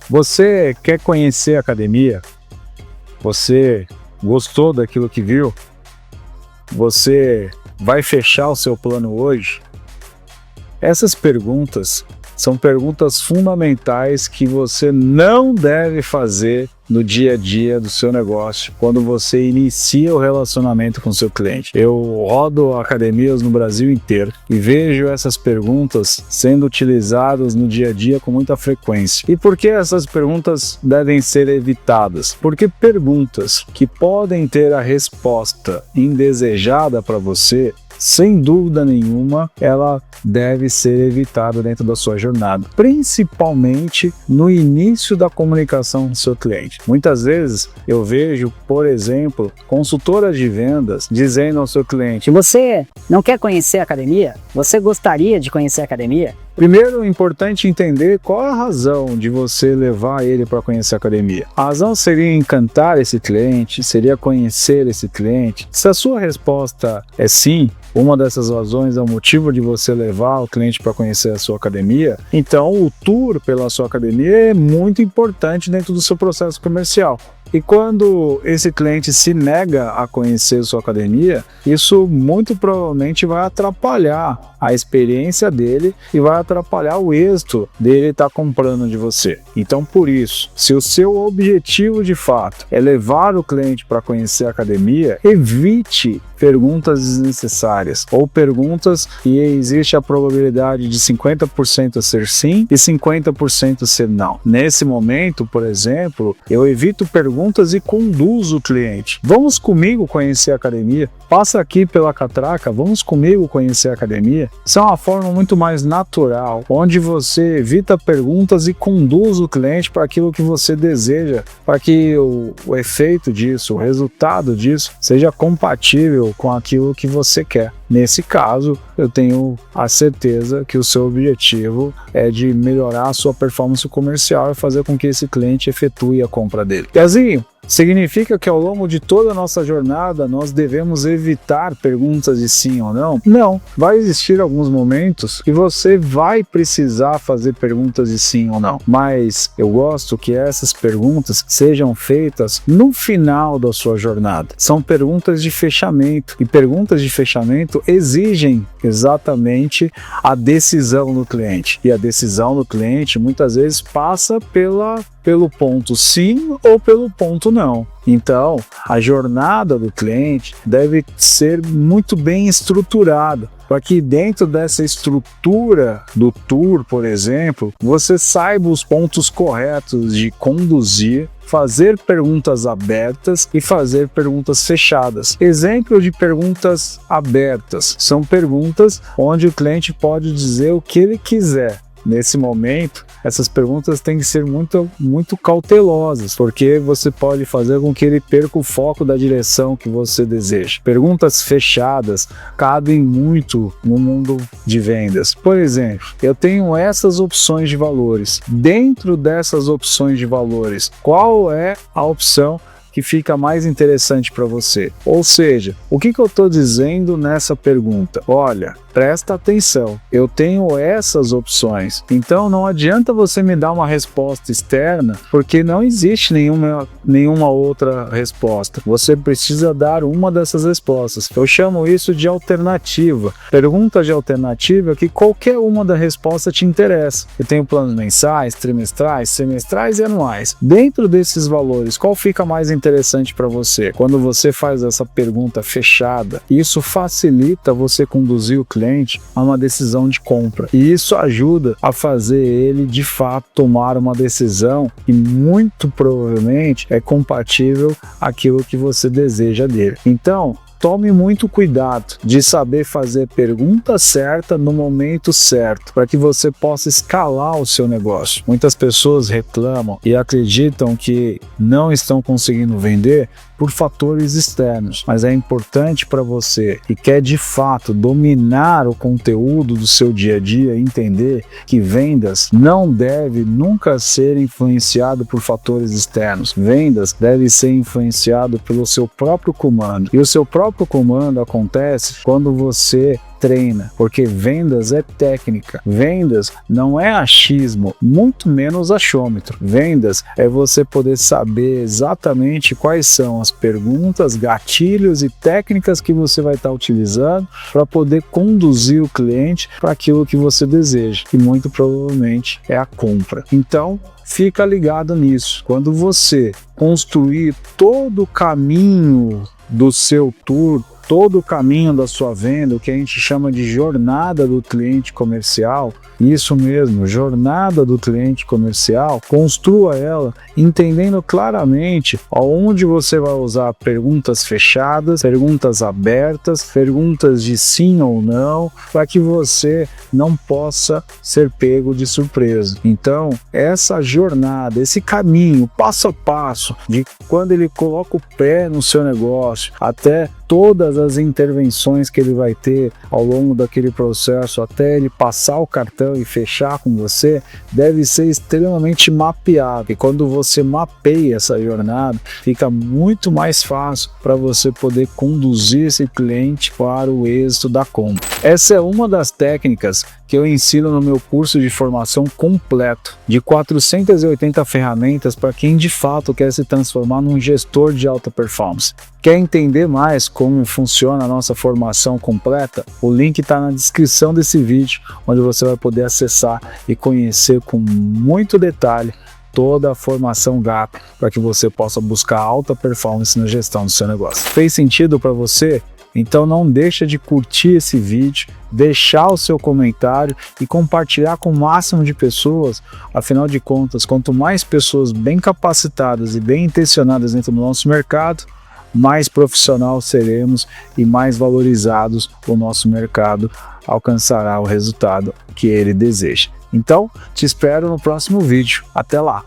Você quer conhecer a academia? Você gostou daquilo que viu? Você vai fechar o seu plano hoje? Essas perguntas são perguntas fundamentais que você não deve fazer no dia a dia do seu negócio, quando você inicia o relacionamento com o seu cliente. Eu rodo academias no Brasil inteiro e vejo essas perguntas sendo utilizadas no dia a dia com muita frequência. E por que essas perguntas devem ser evitadas? Porque perguntas que podem ter a resposta indesejada para você, sem dúvida nenhuma, ela deve ser evitada dentro da sua jornada, principalmente no início da comunicação com o seu cliente. Muitas vezes eu vejo, por exemplo, consultoras de vendas dizendo ao seu cliente: você não quer conhecer a academia? Você gostaria de conhecer a academia? Primeiro, é importante entender qual a razão de você levar ele para conhecer a academia. A razão seria encantar esse cliente, seria conhecer esse cliente. Se a sua resposta é sim, uma dessas razões é o motivo de você levar o cliente para conhecer a sua academia, então o tour pela sua academia é muito importante dentro do seu processo comercial. E quando esse cliente se nega a conhecer a sua academia, isso muito provavelmente vai atrapalhar a experiência dele e vai atrapalhar o êxito dele estar comprando de você. Então, por isso, se o seu objetivo de fato é levar o cliente para conhecer a academia, evite perguntas desnecessárias ou perguntas que existe a probabilidade de 50% ser sim e 50% ser não. Nesse momento, por exemplo, eu evito perguntas e conduzo o cliente. Vamos comigo conhecer a academia? Passa aqui pela catraca, vamos comigo conhecer a academia? Isso é uma forma muito mais natural, onde você evita perguntas e conduz o cliente para aquilo que você deseja, para que o efeito disso, o resultado disso, seja compatível com aquilo que você quer. Nesse caso, eu tenho a certeza que o seu objetivo é de melhorar a sua performance comercial e fazer com que esse cliente efetue a compra dele. Pezinho, significa que ao longo de toda a nossa jornada nós devemos evitar perguntas de sim ou não? Não. Vai existir alguns momentos que você vai precisar fazer perguntas de sim ou não. Mas eu gosto que essas perguntas sejam feitas no final da sua jornada. São perguntas de fechamento. E perguntas de fechamento exigem exatamente a decisão do cliente. E a decisão do cliente muitas vezes passa pelo ponto sim ou pelo ponto não. Então, a jornada do cliente deve ser muito bem estruturada, para que dentro dessa estrutura do tour, por exemplo, você saiba os pontos corretos de conduzir, fazer perguntas abertas e fazer perguntas fechadas. Exemplo de perguntas abertas são perguntas onde o cliente pode dizer o que ele quiser. Nesse momento, essas perguntas têm que ser muito cautelosas, porque você pode fazer com que ele perca o foco da direção que você deseja. Perguntas fechadas cabem muito no mundo de vendas. Por exemplo, eu tenho essas opções de valores. Dentro dessas opções de valores, qual é a opção que fica mais interessante para você? Ou seja, o que eu estou dizendo nessa pergunta? Olha, presta atenção, eu tenho essas opções, então não adianta você me dar uma resposta externa, porque não existe nenhuma outra resposta. Você precisa dar uma dessas respostas. Eu chamo isso de alternativa. Pergunta de alternativa é que qualquer uma da resposta te interessa. Eu tenho planos mensais, trimestrais, semestrais e anuais. Dentro desses valores, qual fica mais interessante para você? Quando você faz essa pergunta fechada, isso facilita você conduzir o cliente a uma decisão de compra. E isso ajuda a fazer ele, de fato, tomar uma decisão que muito provavelmente é compatível àquilo que você deseja dele. Então, tome muito cuidado de saber fazer a pergunta certa no momento certo, para que você possa escalar o seu negócio. Muitas pessoas reclamam e acreditam que não estão conseguindo vender por fatores externos, mas é importante para você que quer de fato dominar o conteúdo do seu dia a dia, entender que vendas não deve nunca ser influenciado por fatores externos. Vendas deve ser influenciado pelo seu próprio comando, e o seu próprio comando acontece quando você treina, porque vendas é técnica, vendas não é achismo, muito menos achômetro. Vendas é você poder saber exatamente quais são as perguntas, gatilhos e técnicas que você vai estar utilizando para poder conduzir o cliente para aquilo que você deseja, que muito provavelmente é a compra. Então, fica ligado nisso. Quando você construir todo o caminho do seu tour, todo o caminho da sua venda, o que a gente chama de jornada do cliente comercial, isso mesmo, jornada do cliente comercial, construa ela entendendo claramente aonde você vai usar perguntas fechadas, perguntas abertas, perguntas de sim ou não, para que você não possa ser pego de surpresa. Então, essa jornada, esse caminho, passo a passo, de quando ele coloca o pé no seu negócio, até todas as intervenções que ele vai ter ao longo daquele processo, até ele passar o cartão e fechar com você, deve ser extremamente mapeado. E quando você mapeia essa jornada, fica muito mais fácil para você poder conduzir esse cliente para o êxito da compra. Essa é uma das técnicas que eu ensino no meu curso de formação completo, de 480 ferramentas para quem de fato quer se transformar num gestor de alta performance. Quer entender mais como funciona a nossa formação completa? O link está na descrição desse vídeo, onde você vai poder acessar e conhecer com muito detalhe toda a formação GAP para que você possa buscar alta performance na gestão do seu negócio. Fez sentido para você? Então não deixa de curtir esse vídeo, deixar o seu comentário e compartilhar com o máximo de pessoas. Afinal de contas, quanto mais pessoas bem capacitadas e bem intencionadas dentro do nosso mercado, mais profissional seremos e mais valorizados o nosso mercado alcançará o resultado que ele deseja. Então, te espero no próximo vídeo. Até lá!